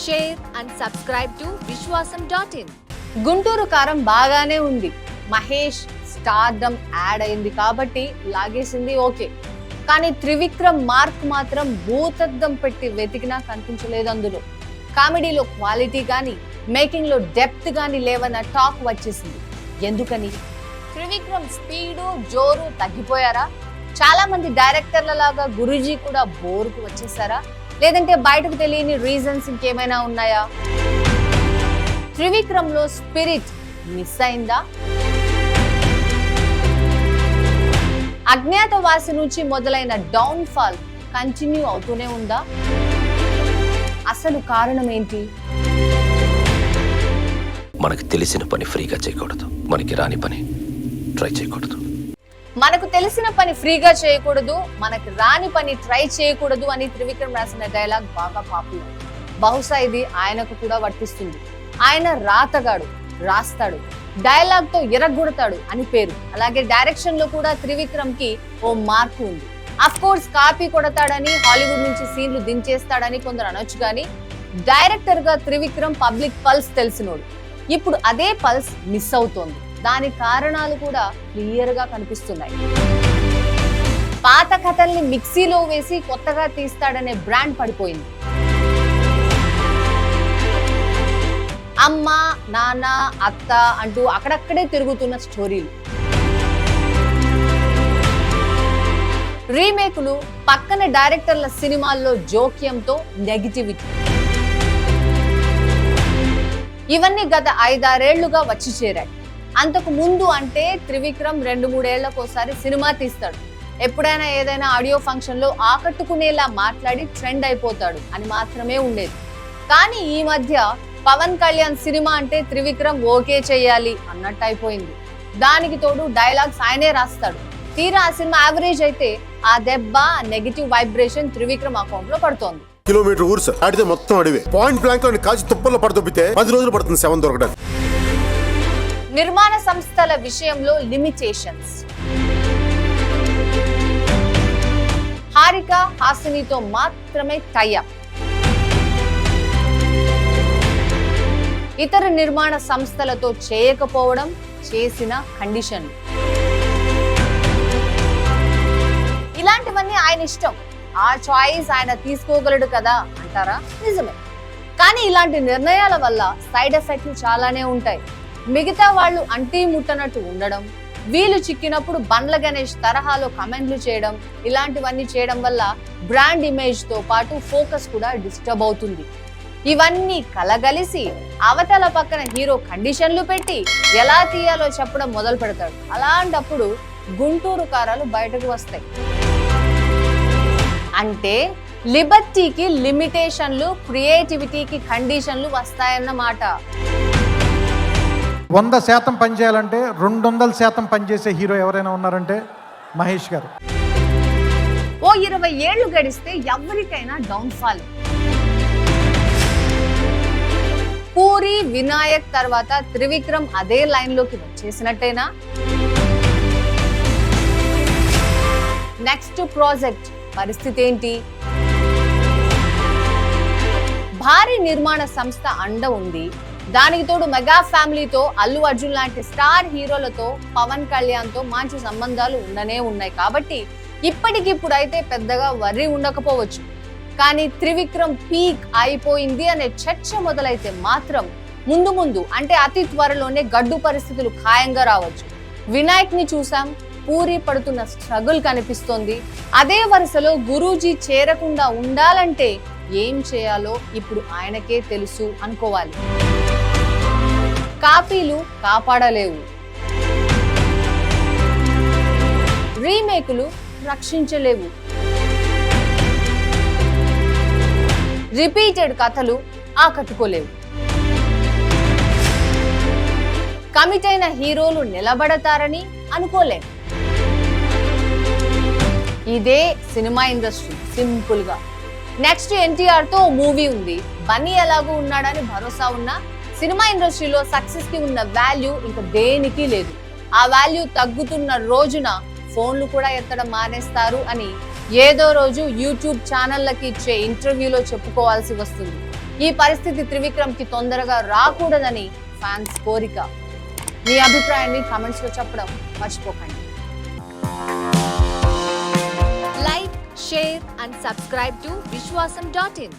share and subscribe to Vishwasam.in. Guntur కారం బాగానే ఉంది. మహేష్ స్టార్డమ్ యాడ్ అయింది కాబట్టి లాగేసింది ఓకే. కానీ త్రివిక్రమ్ మార్క్ మాత్రం భూతద్దం పెట్టి వెతికినా కనిపించలేదు అందులో. కామెడీలో క్వాలిటీ కానీ మేకింగ్ లో డెప్త్ కానీ లేవన్న టాక్ వచ్చేసింది. ఎందుకని? త్రివిక్రమ్ స్పీడు జోరు తగ్గిపోయారా? చాలా మంది డైరెక్టర్ల లాగా గురూజీ కూడా బోర్కు వచ్చేసారా? లేదంటే బయటకు తెలియని రీజన్స్ ఇంకేమైనా ఉన్నాయా? త్రివిక్రమ్ లో స్పిరిట్ మిస్ అయిందా? అజ్ఞాతవాసి నుంచి మొదలైన డౌన్ ఫాల్ కంటిన్యూ అవుతూనే ఉందా? అసలు కారణం ఏంటి? మనకు తెలిసిన పని ఫ్రీగా చేయకూడదు, మనకి రాని పని ట్రై చేయకూడదు. మనకు తెలిసిన పని ఫ్రీగా చేయకూడదు, మనకు రాని పని ట్రై చేయకూడదు అని త్రివిక్రమ్ రాసిన డైలాగ్ బాగా పాపులర్. బహుశా ఇది ఆయనకు కూడా వర్తిస్తుంది. ఆయన రాతగాడు, రాస్తాడు, డైలాగ్ తో ఎరగొడతాడు అని పేరు. అలాగే డైరెక్షన్ లో కూడా త్రివిక్రమ్ కి ఓ మార్కు ఉంది. అఫ్ కోర్స్ కాపీ కొడతాడని, హాలీవుడ్ నుంచి సీన్లు దించేస్తాడని కొందరు అనొచ్చు, కానీ డైరెక్టర్ గా త్రివిక్రమ్ పబ్లిక్ పల్స్ తెలిసినోడు. ఇప్పుడు అదే పల్స్ మిస్ అవుతోంది. దాని కారణాలు కూడా క్లియర్ గా కనిపిస్తున్నాయి. పాత కథల్ని మిక్సీలో వేసి కొత్తగా తీస్తాడనే బ్రాండ్ పడిపోయింది. అమ్మ, నాన్న, అత్త అంటూ అక్కడక్కడే తిరుగుతున్న స్టోరీలు, రీమేకులు, పక్కన డైరెక్టర్ల సినిమాల్లో జోక్యంతో నెగిటివిటీ, ఇవన్నీ గత 5-6 ఏళ్లుగా వచ్చి చేరాయి. అంతకు ముందు అంటే త్రివిక్రమ్ 2-3 ఏళ్లకోసారి సినిమా తీస్తాడు. ఎప్పుడైనా ఏదైనా ఆడియో ఫంక్షన్ లో ఆకట్టుకునేలా మాట్లాడి ట్రెండ్ అయిపోతాడు అని మాత్రమే ఉండేది. కానీ ఈ మధ్య పవన్ కళ్యాణ్ సినిమా అంటే త్రివిక్రమ్ ఓకే చేయాలి అన్నట్టు అయిపోయింది. దానికి తోడు డైలాగ్స్ ఆయనే రాస్తాడు. తీరా ఆ సినిమా యావరేజ్ అయితే ఆ దెబ్బ, నెగిటివ్ వైబ్రేషన్ త్రివిక్రమ్ అకౌంట్ లో పడుతోంది. కిలోమీటర్ ఊరు సార్, ఆడితే మొత్తం అడివే. పాయింట్ బ్లాంక్ లో కాల్చి తుప్పల్లో పడదొబ్బితే 10 రోజులు పడుతుంది శవం దొరకడానికి. నిర్మాణ సంస్థల విషయంలో లిమిటేషన్స్. హారిక, హాసినితో మాత్రమే టైఅప్. ఇతర నిర్మాణ సంస్థలతో చేయకపోవడం, చేసిన కండిషన్లు, ఇలాంటివన్నీ ఆయన ఇష్టం. ఆ చాయిస్ ఆయన తీసుకోగలడు కదా అంటారా? నిజమే. కానీ ఇలాంటి నిర్ణయాల వల్ల సైడ్ ఎఫెక్ట్లు చాలానే ఉంటాయి. మిగతా వాళ్ళు అంటీ ముట్టనట్టు ఉండడం, వీలు చిక్కినప్పుడు బండ్ల గణేష్ తరహాలో కమెంట్లు చేయడం, ఇలాంటివన్నీ చేయడం వల్ల బ్రాండ్ ఇమేజ్ తో పాటు ఫోకస్ కూడా డిస్టర్బ్ అవుతుంది. ఇవన్నీ కలగలిసి అవతల పక్కన హీరో కండిషన్లు పెట్టి ఎలా తీయాలో చెప్పడం మొదలు పెడతాడు. అలాంటప్పుడు గుంటూరు కారాలు బయటకు వస్తాయి. అంటే లిబర్టీకి లిమిటేషన్లు, క్రియేటివిటీకి కండిషన్లు వస్తాయన్నమాట. 100% పనిచేయాలంటే 200% పనిచేసే హీరో ఎవరైనా ఉన్నారంటే మహేష్ గారు. ఓ 20 ఏళ్లు గడిస్తే ఎవరికైనా డౌన్ఫాల్. పూరి, వినాయక్ తర్వాత త్రివిక్రమ్ అదే లైన్ లోకి వచ్చేసినట్టేనా? నెక్స్ట్ ప్రాజెక్ట్ పరిస్థితి ఏంటి? భారీ నిర్మాణ సంస్థ అండ ఉంది. దానికి తోడు మెగా ఫ్యామిలీతో, అల్లు అర్జున్ లాంటి స్టార్ హీరోలతో, పవన్ కళ్యాణ్ తో మంచి సంబంధాలు ఉండనే ఉన్నాయి. కాబట్టి ఇప్పటికిప్పుడు అయితే పెద్దగా వర్రీ ఉండకపోవచ్చు. కానీ త్రివిక్రమ్ పీక్ అయిపోయింది అనే చర్చ మొదలైతే మాత్రం ముందు ముందు అంటే అతి త్వరలోనే గడ్డు పరిస్థితులు ఖాయంగా రావచ్చు. వినాయక్ ని చూసాం, పూరి పడుతున్న స్ట్రగుల్ కనిపిస్తోంది. అదే వరుసలో గురూజీ చేరకుండా ఉండాలంటే ఏం చేయాలో ఇప్పుడు ఆయనకే తెలుసు అనుకోవాలి. కాపీలు కాపాడలేవు, రీమేకులు రక్షించలేవు, రిపీటెడ్ కథలు ఆకట్టుకోలేవు, కమిట్ అయిన హీరోలు నిలబడతారని అనుకోలేం. ఇదే సినిమా ఇండస్ట్రీ సింపుల్ గా. నెక్స్ట్ ఎన్టీఆర్ తో మూవీ ఉంది. బన్నీ ఎలాగో ఉన్నాడని భరోసా ఉన్నా సినిమా ఇండస్ట్రీలో సక్సెస్ కి ఉన్న వాల్యూ ఇంకా దేనికి లేదు. ఆ వాల్యూ తగ్గుతున్న రోజున ఫోన్లు కూడా ఎత్తడం మానేస్తారు అని ఏదో రోజు యూట్యూబ్ ఛానళ్ళకి ఇచ్చే ఇంటర్వ్యూలో చెప్పుకోవాల్సి వస్తుంది. ఈ పరిస్థితి త్రివిక్రమ్ కి తొందరగా రాకూడదని ఫ్యాన్స్ కోరిక. మీ అభిప్రాయాన్ని కామెంట్స్ లో చెప్పడం మర్చిపోకండి. Like, share and subscribe to Vishwasam.in.